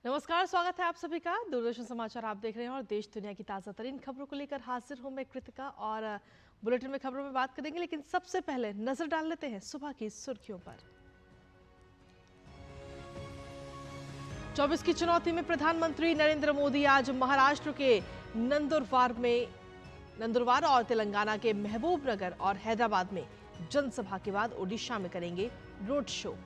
नमस्कार, स्वागत है आप सभी का। दूरदर्शन समाचार आप देख रहे हैं और देश दुनिया की ताजा तरीन खबरों को लेकर हाजिर हूं मैं कृतिका। और बुलेटिन में खबरों में बात करेंगे, लेकिन सबसे पहले नजर डाल लेते हैं सुबह की सुर्खियों पर। 24 की चुनौती में प्रधानमंत्री नरेंद्र मोदी आज महाराष्ट्र के नंदुरबार और तेलंगाना के महबूबनगर और हैदराबाद में जनसभा के बाद ओडिशा में करेंगे रोड शो।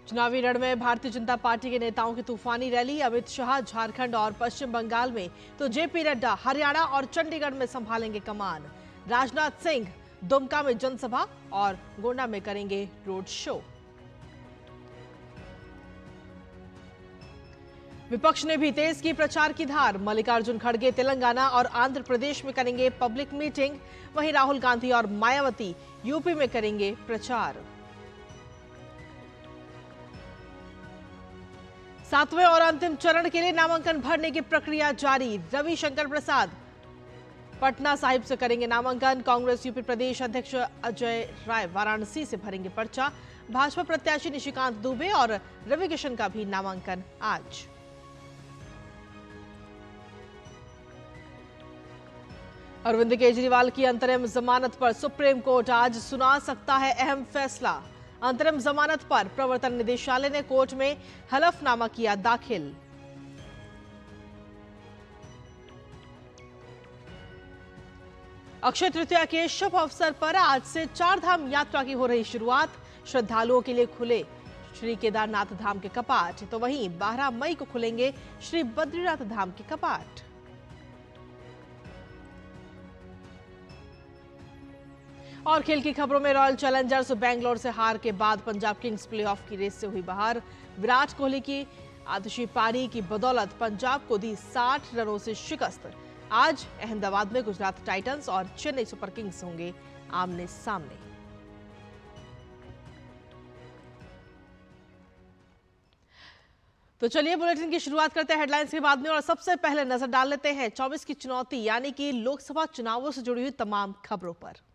चुनावी रण में भारतीय जनता पार्टी के नेताओं की तूफानी रैली। अमित शाह झारखंड और पश्चिम बंगाल में तो जेपी नड्डा हरियाणा और चंडीगढ़ में संभालेंगे कमान। राजनाथ सिंह दुमका में जनसभा और गोंडा में करेंगे रोड शो। विपक्ष ने भी तेज की प्रचार की धार। मल्लिकार्जुन खड़गे तेलंगाना और आंध्र प्रदेश में करेंगे पब्लिक मीटिंग। वहीं राहुल गांधी और मायावती यूपी में करेंगे प्रचार। 7वें और अंतिम चरण के लिए नामांकन भरने की प्रक्रिया जारी। रविशंकर प्रसाद पटना साहिब से करेंगे नामांकन। कांग्रेस यूपी प्रदेश अध्यक्ष अजय राय वाराणसी से भरेंगे पर्चा। भाजपा प्रत्याशी निशिकांत दुबे और रवि किशन का भी नामांकन आज। अरविंद केजरीवाल की अंतरिम जमानत पर सुप्रीम कोर्ट आज सुना सकता है अहम फैसला। अंतरिम जमानत पर प्रवर्तन निदेशालय ने कोर्ट में हलफनामा किया दाखिल। अक्षय तृतीया के शुभ अवसर पर आज से 4 धाम यात्रा की हो रही शुरुआत। श्रद्धालुओं के लिए खुले श्री केदारनाथ धाम के कपाट, तो वहीं 12 मई को खुलेंगे श्री बद्रीनाथ धाम के कपाट। और खेल की खबरों में रॉयल चैलेंजर्स बैंगलोर से हार के बाद पंजाब किंग्स प्लेऑफ की रेस से हुई बाहर। विराट कोहली की आतिशी पारी की बदौलत पंजाब को दी 60 रनों से शिकस्त। आज अहमदाबाद में गुजरात टाइटंस और चेन्नई सुपर किंग्स होंगे आमने सामने। तो चलिए बुलेटिन की शुरुआत करते हैं हेडलाइंस के बाद में, और सबसे पहले नजर डाल लेते हैं 24 की चुनौती यानी कि लोकसभा चुनावों से जुड़ी हुई तमाम खबरों पर।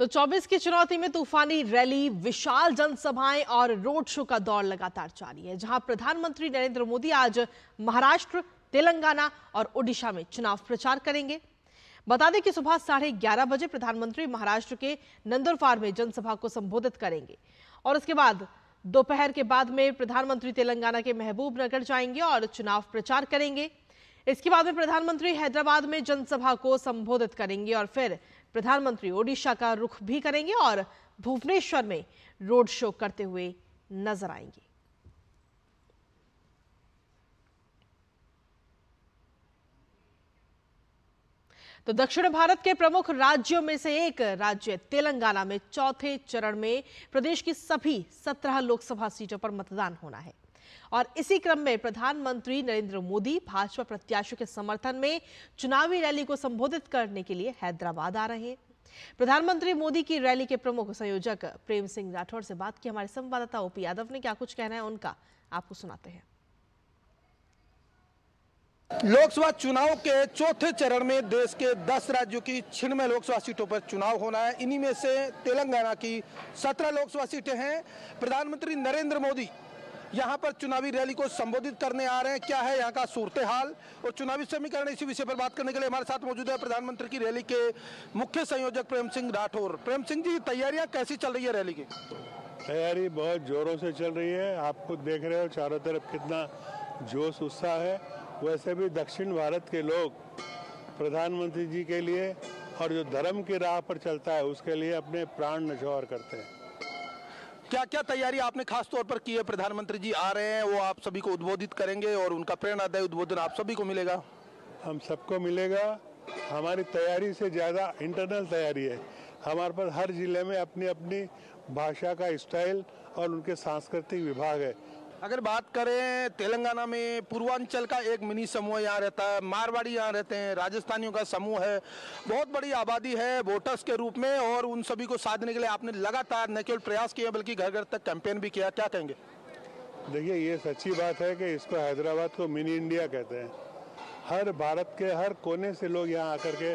तो 24 की चुनौती में तूफानी रैली, विशाल जनसभाएं और रोड शो का दौर लगातार जारी है, जहां प्रधानमंत्री नरेंद्र मोदी आज महाराष्ट्र, तेलंगाना और ओडिशा में चुनाव प्रचार करेंगे। बता दें कि सुबह 11:30 बजे प्रधानमंत्री महाराष्ट्र के नंदुरबार में जनसभा को संबोधित करेंगे और उसके बाद दोपहर के बाद में प्रधानमंत्री तेलंगाना के महबूबनगर जाएंगे और चुनाव प्रचार करेंगे। इसके बाद में प्रधानमंत्री हैदराबाद में जनसभा को संबोधित करेंगे और फिर प्रधानमंत्री ओडिशा का रुख भी करेंगे और भुवनेश्वर में रोड शो करते हुए नजर आएंगे। तो दक्षिण भारत के प्रमुख राज्यों में से एक राज्य तेलंगाना में चौथे चरण में प्रदेश की सभी 17 लोकसभा सीटों पर मतदान होना है। और इसी क्रम में प्रधानमंत्री नरेंद्र मोदी भाजपा प्रत्याशियों के समर्थन में चुनावी रैली को संबोधित करने के लिए हैदराबाद आ रहे हैं। प्रधानमंत्री मोदी की रैली के प्रमुख संयोजक प्रेम सिंह राठौर से बात की हमारे संवाददाता ओपी यादव ने। क्या कुछ कहना है उनका, आपको सुनाते हैं। लोकसभा चुनाव के चौथे चरण में देश के 10 राज्यों की 96 लोकसभा सीटों पर चुनाव होना है। इन्हीं में से तेलंगाना की 17 लोकसभा सीटें हैं। प्रधानमंत्री नरेंद्र मोदी यहां पर चुनावी रैली को संबोधित करने आ रहे हैं। क्या है यहां का सूरत हाल और चुनावी समीकरण, इसी विषय पर बात करने के लिए हमारे साथ मौजूद है प्रधानमंत्री की रैली के मुख्य संयोजक प्रेम सिंह राठौर। प्रेम सिंह जी, तैयारियां कैसी चल रही है रैली की? तैयारी बहुत जोरों से चल रही है। आप खुद देख रहे हो चारों तरफ कितना जोश उत्साह है। वैसे भी दक्षिण भारत के लोग प्रधानमंत्री जी के लिए और जो धर्म की राह पर चलता है उसके लिए अपने प्राण न्यौछावर करते हैं। क्या क्या तैयारी आपने खास तौर पर की है? प्रधानमंत्री जी आ रहे हैं, वो आप सभी को उद्बोधित करेंगे और उनका प्रेरणादायी उद्बोधन आप सभी को मिलेगा। हम सबको मिलेगा। हमारी तैयारी से ज़्यादा इंटरनल तैयारी है। हमारे पास हर जिले में अपनी अपनी भाषा का स्टाइल और उनके सांस्कृतिक विभाग है। अगर बात करें तेलंगाना में पूर्वांचल का एक मिनी समूह यहाँ रहता है, मारवाड़ी यहाँ रहते हैं, राजस्थानियों का समूह है, बहुत बड़ी आबादी है वोटर्स के रूप में, और उन सभी को साधने के लिए आपने लगातार न केवल प्रयास किए बल्कि घर घर तक कैंपेन भी किया, क्या कहेंगे? देखिए, ये सच्ची बात है कि इसको हैदराबाद को मिनी इंडिया कहते हैं। हर भारत के हर कोने से लोग यहाँ आकर के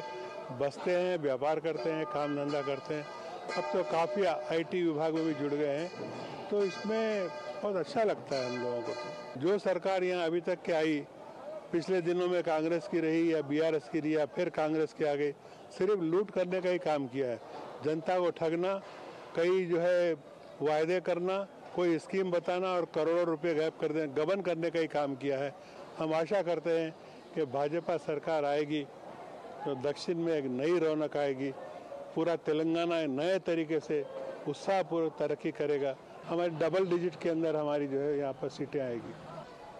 बसते हैं, व्यापार करते हैं, काम धंधा करते हैं। अब तो काफ़ी IT विभाग में भी जुड़ गए हैं, तो इसमें बहुत अच्छा लगता है हम लोगों को। जो सरकार यहाँ अभी तक के आई, पिछले दिनों में कांग्रेस की रही या BRS की रही या फिर कांग्रेस के आ गई, सिर्फ लूट करने का ही काम किया है। जनता को ठगना, कई जो है वायदे करना, कोई स्कीम बताना और करोड़ों रुपए गायब कर देना, गबन करने का ही काम किया है। हम आशा करते हैं कि भाजपा सरकार आएगी तो दक्षिण में एक नई रौनक आएगी, पूरा तेलंगाना नए तरीके से उत्साहपूर्वक तरक्की करेगा। हमारी डबल डिजिट के अंदर हमारी जो है यहाँ पर सीटें आएगी।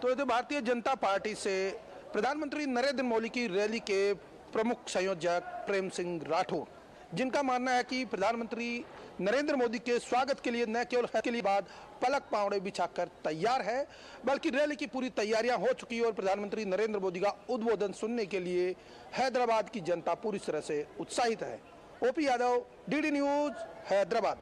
तो ये तो भारतीय जनता पार्टी से प्रधानमंत्री नरेंद्र मोदी की रैली के प्रमुख संयोजक प्रेम सिंह राठौर, जिनका मानना है कि प्रधानमंत्री नरेंद्र मोदी के स्वागत के लिए न केवल के लिए बाद पलक पावड़े बिछाकर तैयार है, बल्कि रैली की पूरी तैयारियां हो चुकी है और प्रधानमंत्री नरेंद्र मोदी का उद्बोधन सुनने के लिए हैदराबाद की जनता पूरी तरह से उत्साहित है। OP Yadav, DD news, Hyderabad.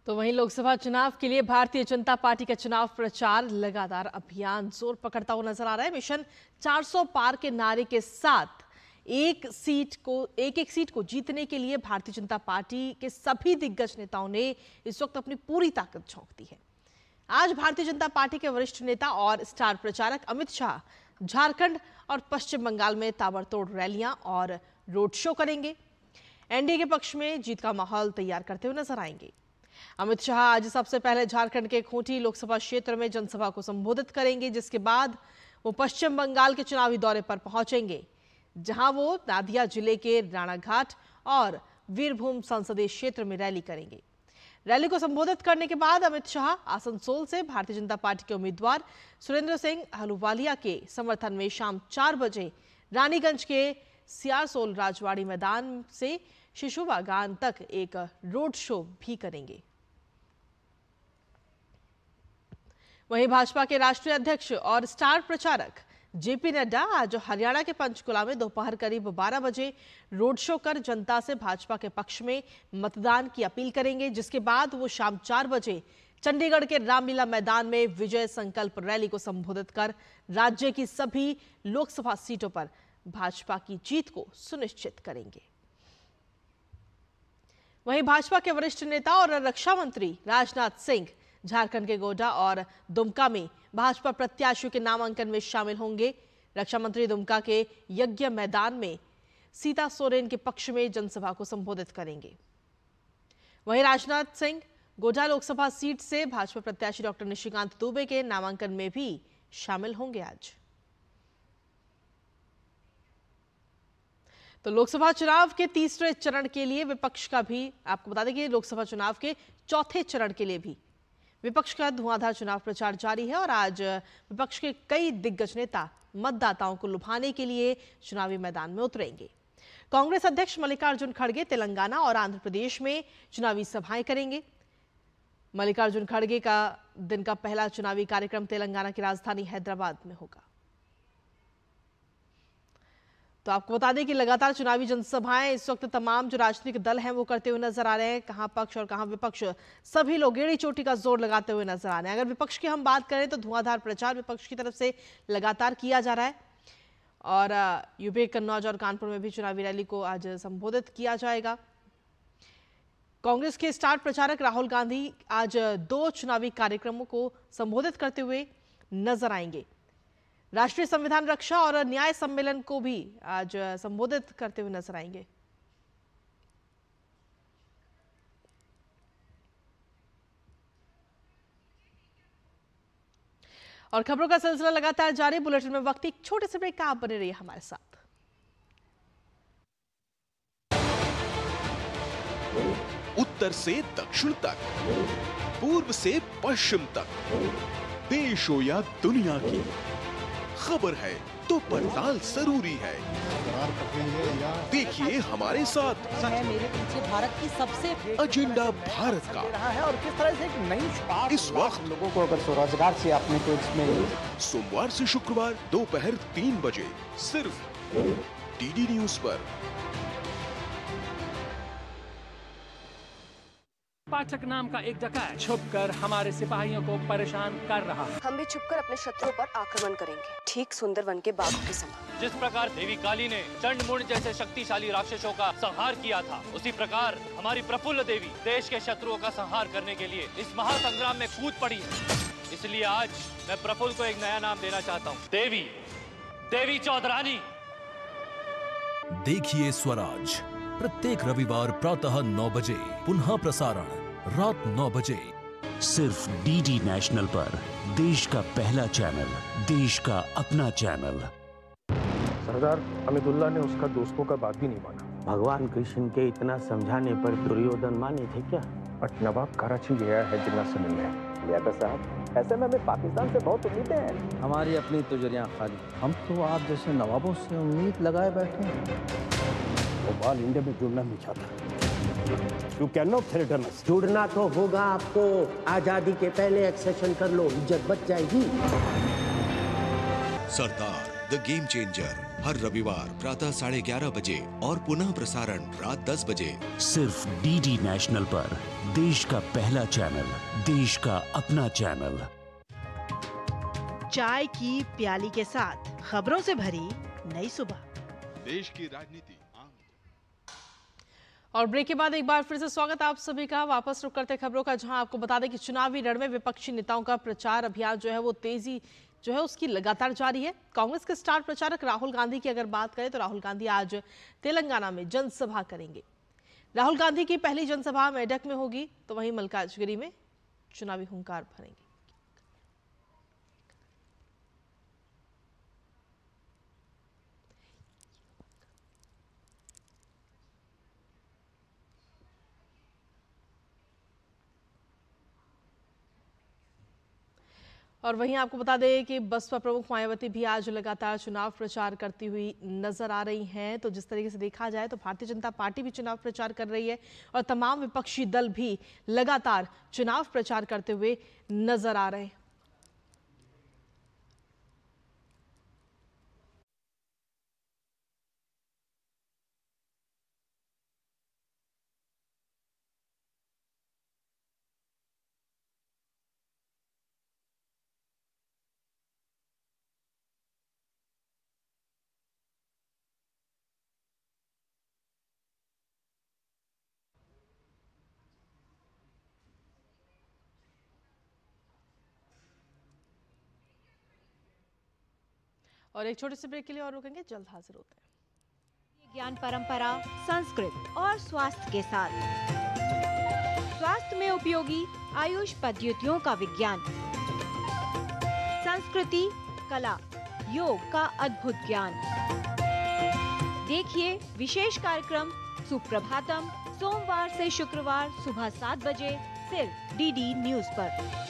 तो वहीं लोकसभा चुनाव के लिए भारतीय जनता पार्टी का चुनाव प्रचार लगातार अभियान जोर पकड़ता हुआ नजर आ रहा है। मिशन 400 पार के नारे के साथ एक एक सीट को जीतने के लिए भारतीय जनता पार्टी के सभी दिग्गज नेताओं ने इस वक्त अपनी पूरी ताकत झोंक दी है। आज भारतीय जनता पार्टी के वरिष्ठ नेता और स्टार प्रचारक अमित शाह झारखंड और पश्चिम बंगाल में ताबड़तोड़ रैलियां और रोड शो करेंगे। NDA के पक्ष में जीत का माहौल तैयार करते हुए नजर आएंगे। अमित शाह आज सबसे पहले झारखंड के खूंटी लोकसभा क्षेत्र में जनसभा को संबोधित करेंगे, जिसके बाद वो पश्चिम बंगाल के चुनावी दौरे पर पहुंचेंगे, जहां वो नादिया जिले के राणाघाट और वीरभूम संसदीय क्षेत्र में रैली करेंगे। रैली को संबोधित करने के बाद अमित शाह आसनसोल से भारतीय जनता पार्टी के उम्मीदवार सुरेंद्र सिंह अहलूवालिया के समर्थन में शाम 4 बजे रानीगंज के सियारसोल राजवाड़ी मैदान से शिशुवागान तक एक रोड शो भी करेंगे। वहीं भाजपा के राष्ट्रीय अध्यक्ष और स्टार प्रचारक JP नड्डा आज हरियाणा के पंचकुला में दोपहर करीब 12 बजे रोड शो कर जनता से भाजपा के पक्ष में मतदान की अपील करेंगे, जिसके बाद वो शाम 4 बजे चंडीगढ़ के रामलीला मैदान में विजय संकल्प रैली को संबोधित कर राज्य की सभी लोकसभा सीटों पर भाजपा की जीत को सुनिश्चित करेंगे। वहीं भाजपा के वरिष्ठ नेता और रक्षा मंत्री राजनाथ सिंह झारखंड के गोड्डा और दुमका में भाजपा प्रत्याशियों के नामांकन में शामिल होंगे। रक्षा मंत्री दुमका के यज्ञ मैदान में सीता सोरेन के पक्ष में जनसभा को संबोधित करेंगे। वहीं राजनाथ सिंह गोड्डा लोकसभा सीट से भाजपा प्रत्याशी डॉक्टर निशिकांत दुबे के नामांकन में भी शामिल होंगे। आज तो लोकसभा चुनाव के तीसरे चरण के लिए विपक्ष का भी, आपको बता दें कि लोकसभा चुनाव के चौथे चरण के लिए भी विपक्ष का धुआंधार चुनाव प्रचार जारी है और आज विपक्ष के कई दिग्गज नेता मतदाताओं को लुभाने के लिए चुनावी मैदान में उतरेंगे। कांग्रेस अध्यक्ष मल्लिकार्जुन खड़गे तेलंगाना और आंध्र प्रदेश में चुनावी सभाएं करेंगे। मल्लिकार्जुन खड़गे का दिन का पहला चुनावी कार्यक्रम तेलंगाना की राजधानी हैदराबाद में होगा। तो आपको बता दें कि लगातार चुनावी जनसभाएं इस वक्त तमाम जो राजनीतिक दल हैं वो करते हुए नजर आ रहे हैं। कहां पक्ष और कहां विपक्ष, सभी लोग एड़ी चोटी का जोर लगाते हुए नजर आ रहे हैं। अगर विपक्ष की हम बात करें तो धुआंधार प्रचार विपक्ष की तरफ से लगातार किया जा रहा है और यूपी कन्नौज और कानपुर में भी चुनावी रैली को आज संबोधित किया जाएगा। कांग्रेस के स्टार प्रचारक राहुल गांधी आज 2 चुनावी कार्यक्रमों को संबोधित करते हुए नजर आएंगे। राष्ट्रीय संविधान रक्षा और न्याय सम्मेलन को भी आज संबोधित करते हुए नजर आएंगे। और खबरों का सिलसिला लगातार जारी। बुलेटिन में वक्त एक छोटे से ब्रेक का, आप बने रहिए हमारे साथ। उत्तर से दक्षिण तक, पूर्व से पश्चिम तक, देश हो या दुनिया की खबर है तो पड़ताल जरूरी है। देखिए हमारे साथ है मेरे पीछे भारत की सबसे एजेंडा भारत का रहा है और किस तरह से एक नई शुरुआत इस वक्त लोगों को अगर स्वरोजगार से आपने तो इसमें सोमवार से शुक्रवार दोपहर 3 बजे सिर्फ डीडी न्यूज पर। पाठक नाम का एक डकैत छुपकर हमारे सिपाहियों को परेशान कर रहा है। हम भी छुपकर अपने शत्रुओं पर आक्रमण करेंगे, ठीक सुंदरवन के बाघ के समान। जिस प्रकार देवी काली ने चंडमुंड जैसे शक्तिशाली राक्षसों का संहार किया था, उसी प्रकार हमारी प्रफुल्ल देवी देश के शत्रुओं का संहार करने के लिए इस महासंग्राम में कूद पड़ी है। इसलिए आज मैं प्रफुल्ल को एक नया नाम देना चाहता हूँ, देवी, देवी चौधरानी। देखिए स्वराज प्रत्येक रविवार प्रातः 9 बजे, पुनः प्रसारण रात 9 बजे, सिर्फ डीडी नेशनल पर। देश का पहला चैनल, देश का अपना चैनल। सरदार हमीदुल्लाह ने उसका दोस्तों का बात भी नहीं माना। भगवान कृष्ण के इतना समझाने पर दुर्योधन माने थे क्या? बट नवाब कराची गया है जिन्ना से मिलने। लियाकत साहब, ऐसे में हमें पाकिस्तान से बहुत उम्मीदें हैं। हमारी अपनी तुजरियां खाली। हम तो आप जैसे नवाबों से उम्मीद लगाए बैठे हैं। वो बाल इंडिया में जुड़ना नहीं चाहता। You cannot threaten us. जुड़ना तो होगा आपको। आजादी के पहले एक्सेशन कर लो, इज्जत बच जाएगी। सरदार द गेम चेंजर हर रविवार प्रातः 11:30 बजे और पुनः प्रसारण रात 10 बजे, सिर्फ डीडी नेशनल पर। देश का पहला चैनल, देश का अपना चैनल। चाय की प्याली के साथ खबरों से भरी नई सुबह। देश की राजनीति। और ब्रेक के बाद एक बार फिर से स्वागत आप सभी का। वापस रुक करते खबरों का, जहां आपको बता दें कि चुनावी रण में विपक्षी नेताओं का प्रचार अभियान जो है वो तेजी जो है उसकी लगातार जारी है। कांग्रेस के स्टार प्रचारक राहुल गांधी की अगर बात करें तो राहुल गांधी आज तेलंगाना में जनसभा करेंगे। राहुल गांधी की पहली जनसभा मेडक में होगी, तो वहीं मल्काजगिरी में चुनावी हुंकार भरेंगे। और वहीं आपको बता दें कि बसपा प्रमुख मायावती भी आज लगातार चुनाव प्रचार करती हुई नजर आ रही हैं। तो जिस तरीके से देखा जाए तो भारतीय जनता पार्टी भी चुनाव प्रचार कर रही है और तमाम विपक्षी दल भी लगातार चुनाव प्रचार करते हुए नजर आ रहे हैं। और एक छोटे से ब्रेक के लिए और रुकेंगे, जल्द हाजिर होते हैं। ज्ञान परंपरा, संस्कृत और स्वास्थ्य के साथ स्वास्थ्य में उपयोगी आयुष पद्धतियों का विज्ञान, संस्कृति, कला, योग का अद्भुत ज्ञान। देखिए विशेष कार्यक्रम सुप्रभातम सोमवार से शुक्रवार सुबह 7 बजे सिर्फ डीडी न्यूज पर।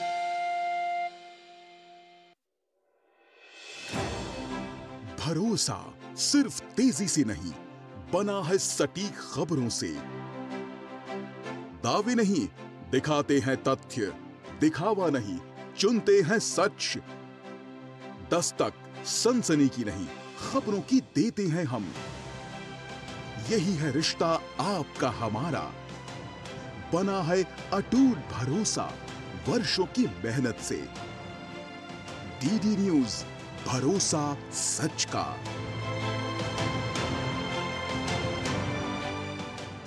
भरोसा सिर्फ तेजी से नहीं, बना है सटीक खबरों से। दावे नहीं, दिखाते हैं तथ्य, दिखावा नहीं, चुनते हैं सच। दस्तक सनसनी की नहीं, खबरों की देते हैं हम। यही है रिश्ता आपका हमारा, बना है अटूट भरोसा वर्षों की मेहनत से। डीडी न्यूज, भरोसा सच का।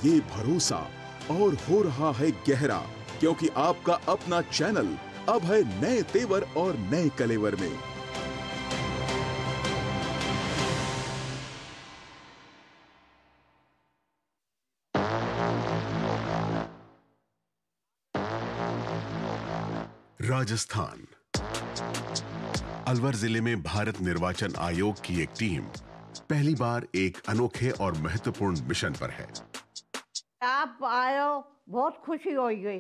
ये भरोसा और हो रहा है गहरा, क्योंकि आपका अपना चैनल अब है नए तेवर और नए कलेवर में। राजस्थान अलवर जिले में भारत निर्वाचन आयोग की एक टीम पहली बार एक अनोखे और महत्वपूर्ण मिशन पर है। आप आयो, बहुत खुशी हुई।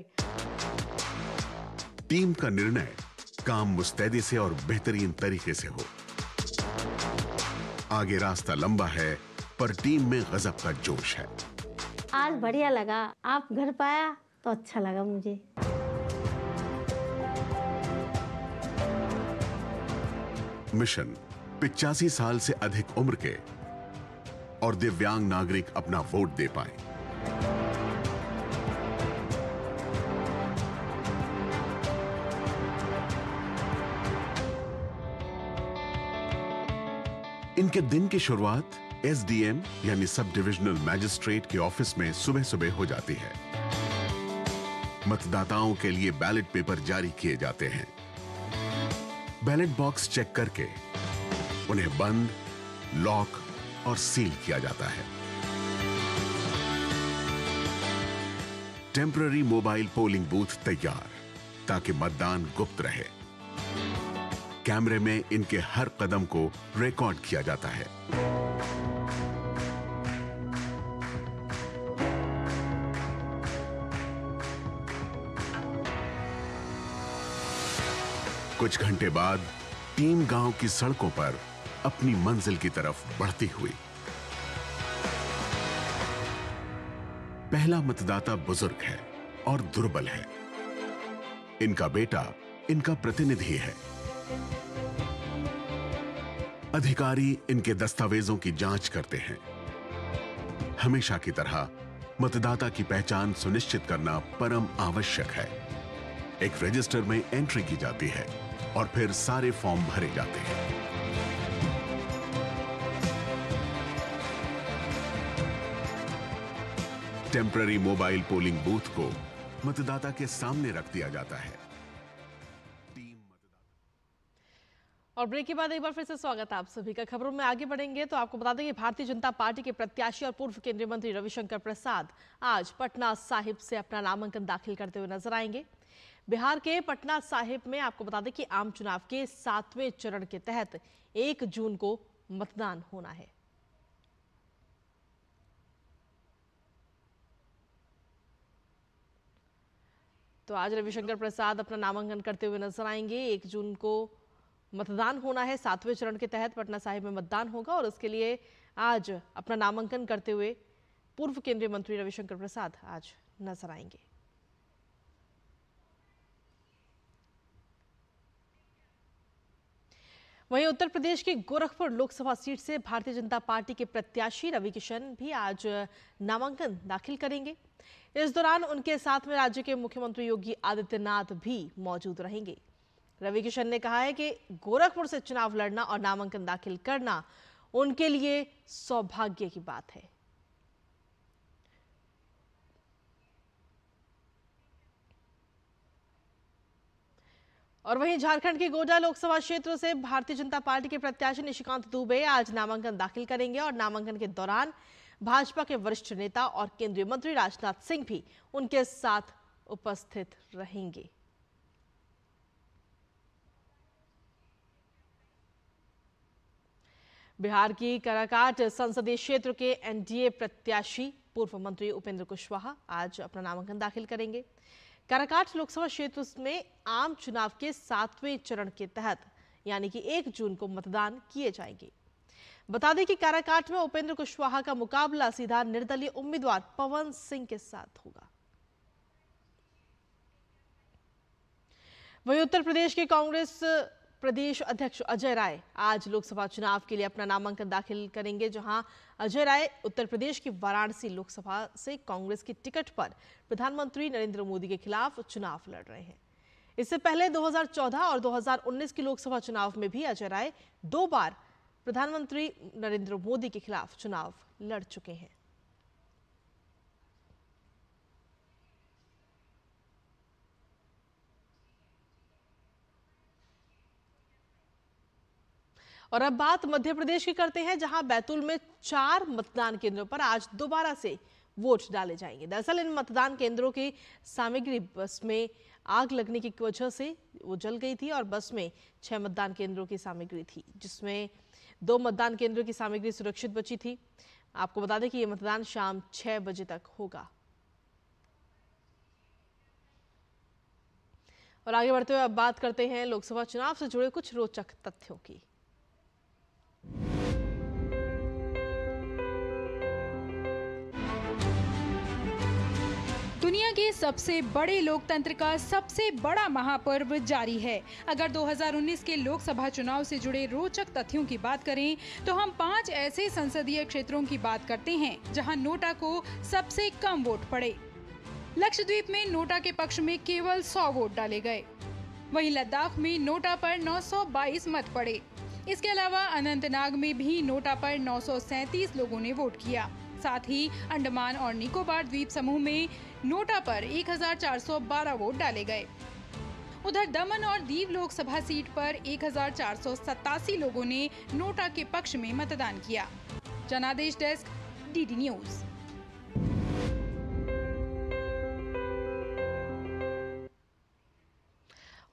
टीम का निर्णय काम मुस्तैदी से और बेहतरीन तरीके से हो। आगे रास्ता लंबा है, पर टीम में गजब का जोश है। आज बढ़िया लगा, आप घर पाया तो अच्छा लगा मुझे। मिशन 85 साल से अधिक उम्र के और दिव्यांग नागरिक अपना वोट दे पाए। इनके दिन की शुरुआत एसडीएम यानी सब डिविजनल मैजिस्ट्रेट के ऑफिस में सुबह सुबह हो जाती है। मतदाताओं के लिए बैलेट पेपर जारी किए जाते हैं। बैलेट बॉक्स चेक करके उन्हें बंद, लॉक और सील किया जाता है। टेम्पररी मोबाइल पोलिंग बूथ तैयार ताकि मतदान गुप्त रहे। कैमरे में इनके हर कदम को रिकॉर्ड किया जाता है। कुछ घंटे बाद टीम गांव की सड़कों पर अपनी मंजिल की तरफ बढ़ती हुई। पहला मतदाता बुजुर्ग है और दुर्बल है। इनका बेटा इनका प्रतिनिधि है। अधिकारी इनके दस्तावेजों की जांच करते हैं। हमेशा की तरह मतदाता की पहचान सुनिश्चित करना परम आवश्यक है। एक रजिस्टर में एंट्री की जाती है और फिर सारे फॉर्म भरे जाते हैं। टेम्पररी मोबाइल पोलिंग बूथ को मतदाता के सामने रख दिया जाता है। और ब्रेक के बाद एक बार फिर से स्वागत है आप सभी का। खबरों में आगे बढ़ेंगे तो आपको बता दें कि भारतीय जनता पार्टी के प्रत्याशी और पूर्व केंद्रीय मंत्री रविशंकर प्रसाद आज पटना साहिब से अपना नामांकन दाखिल करते हुए नजर आएंगे। बिहार के पटना साहिब में आपको बता दें कि आम चुनाव के 7वें चरण के तहत 1 जून को मतदान होना है। तो आज रविशंकर प्रसाद अपना नामांकन करते हुए नजर आएंगे। 1 जून को मतदान होना है। 7वें चरण के तहत पटना साहिब में मतदान होगा और उसके लिए आज अपना नामांकन करते हुए पूर्व केंद्रीय मंत्री रविशंकर प्रसाद आज नजर आएंगे। वहीं उत्तर प्रदेश की गोरखपुर लोकसभा सीट से भारतीय जनता पार्टी के प्रत्याशी रवि किशन भी आज नामांकन दाखिल करेंगे। इस दौरान उनके साथ में राज्य के मुख्यमंत्री योगी आदित्यनाथ भी मौजूद रहेंगे। रवि किशन ने कहा है कि गोरखपुर से चुनाव लड़ना और नामांकन दाखिल करना उनके लिए सौभाग्य की बात है। और वहीं झारखंड के गोड्डा लोकसभा क्षेत्र से भारतीय जनता पार्टी के प्रत्याशी निशिकांत दुबे आज नामांकन दाखिल करेंगे और नामांकन के दौरान भाजपा के वरिष्ठ नेता और केंद्रीय मंत्री राजनाथ सिंह भी उनके साथ उपस्थित रहेंगे। बिहार की काराकाट संसदीय क्षेत्र के एनडीए प्रत्याशी पूर्व मंत्री उपेंद्र कुशवाहा आज अपना नामांकन दाखिल करेंगे। काराकाट लोकसभा क्षेत्र में आम चुनाव के 7वें चरण के तहत यानी कि 1 जून को मतदान किए जाएंगे। बता दें कि काराकाट में उपेंद्र कुशवाहा का मुकाबला सीधा निर्दलीय उम्मीदवार पवन सिंह के साथ होगा। वहीं उत्तर प्रदेश के कांग्रेस प्रदेश अध्यक्ष अजय राय आज लोकसभा चुनाव के लिए अपना नामांकन दाखिल करेंगे, जहां अजय राय उत्तर प्रदेश की वाराणसी लोकसभा से कांग्रेस की टिकट पर प्रधानमंत्री नरेंद्र मोदी के खिलाफ चुनाव लड़ रहे हैं। इससे पहले 2014 और 2019 के लोकसभा चुनाव में भी अजय राय 2 बार प्रधानमंत्री नरेंद्र मोदी के खिलाफ चुनाव लड़ चुके हैं। और अब बात मध्य प्रदेश की करते हैं, जहां बैतूल में 4 मतदान केंद्रों पर आज दोबारा से वोट डाले जाएंगे। दरअसल इन मतदान केंद्रों की सामग्री बस में आग लगने की वजह से वो जल गई थी और बस में 6 मतदान केंद्रों की सामग्री थी, जिसमें 2 मतदान केंद्रों की सामग्री सुरक्षित बची थी। आपको बता दें कि ये मतदान शाम 6 बजे तक होगा। और आगे बढ़ते हुए अब बात करते हैं लोकसभा चुनाव से जुड़े कुछ रोचक तथ्यों की। दुनिया के सबसे बड़े लोकतंत्र का सबसे बड़ा महापर्व जारी है। अगर 2019 के लोकसभा चुनाव से जुड़े रोचक तथ्यों की बात करें तो हम 5 ऐसे संसदीय क्षेत्रों की बात करते हैं जहां नोटा को सबसे कम वोट पड़े। लक्षद्वीप में नोटा के पक्ष में केवल 100 वोट डाले गए। वहीं लद्दाख में नोटा पर 922 मत पड़े। इसके अलावा अनंतनाग में भी नोटा पर 937 लोगों ने वोट किया। साथ ही अंडमान और निकोबार द्वीप समूह में नोटा पर 1412 वोट डाले गए। उधर दमन और दीव लोकसभा सीट पर 1487 लोगों ने नोटा के पक्ष में मतदान किया। जनादेश डेस्क, डीडी न्यूज।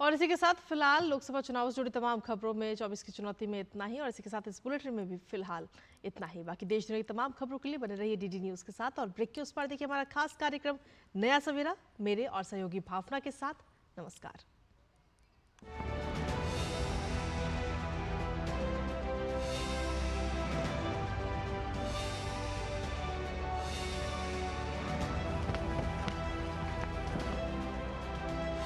और इसी के साथ फिलहाल लोकसभा चुनाव से जुड़ी तमाम खबरों में 24 की चुनौती में इतना ही। और इसी के साथ इस बुलेटिन में भी फिलहाल इतना ही। बाकी देश दुनिया की तमाम खबरों के लिए बने रहिए डीडी न्यूज के साथ। और ब्रेक के उस पार देखिए हमारा खास कार्यक्रम नया सवेरा, मेरे और सहयोगी भावना के साथ। नमस्कार।